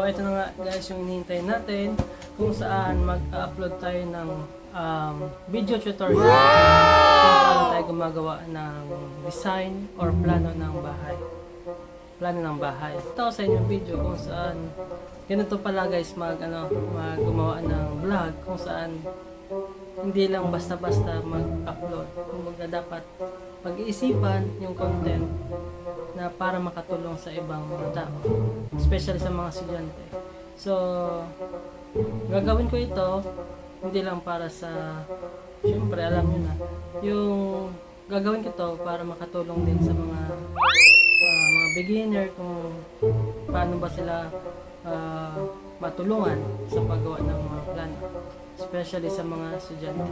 ito na nga guys yung hinihintay natin kung saan mag-upload tayo ng video tutorial kung paano tayo gumagawa ng design or plano ng bahay. Ito sa inyong video kung saan ganito pala guys gumawa ng vlog kung saan hindi lang basta-basta mag-upload. Kumbaga dapat pag-iisipan yung content na para makatulong sa ibang mga tao, especially sa mga estudyante. So, gagawin ko ito hindi lang para sa, syempre alam nyo na, yung gagawin ko ito para makatulong din sa mga beginner kung paano ba sila matulungan sa paggawa ng mga plano, especially sa mga estudyante.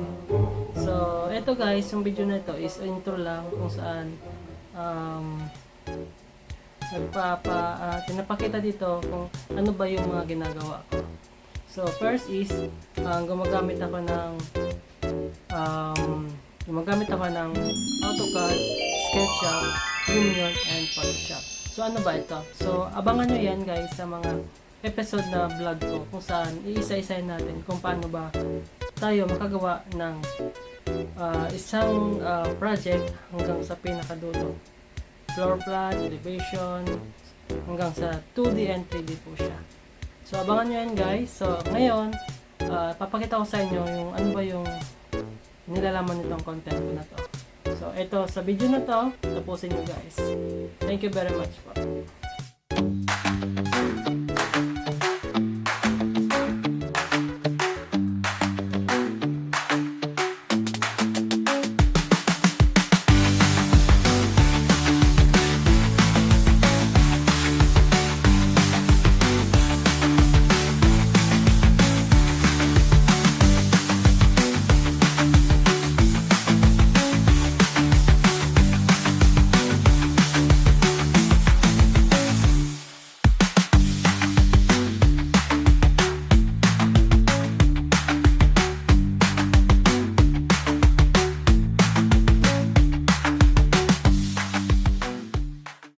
So, ito guys, yung video na ito is intro lang kung saan pinapakita dito kung ano ba yung mga ginagawa ko. So, first is gumagamit ako ng AutoCAD, SketchUp, Lumion, and Photoshop. So, ano ba ito? So, abangan nyo yan guys sa mga episode na vlog ko kung saan iisa-isahin natin kung paano ba tayo makagawa ng isang project hanggang sa pinakadulo. Floor plan, elevation, hanggang sa 2D and 3D po siya. So, abangan nyo yan guys. So, ngayon, papakita ko sa inyo yung ano ba yung nilalaman nitong content ko na to. So, ito sa video na to, tapusin nyo guys. Thank you very much po.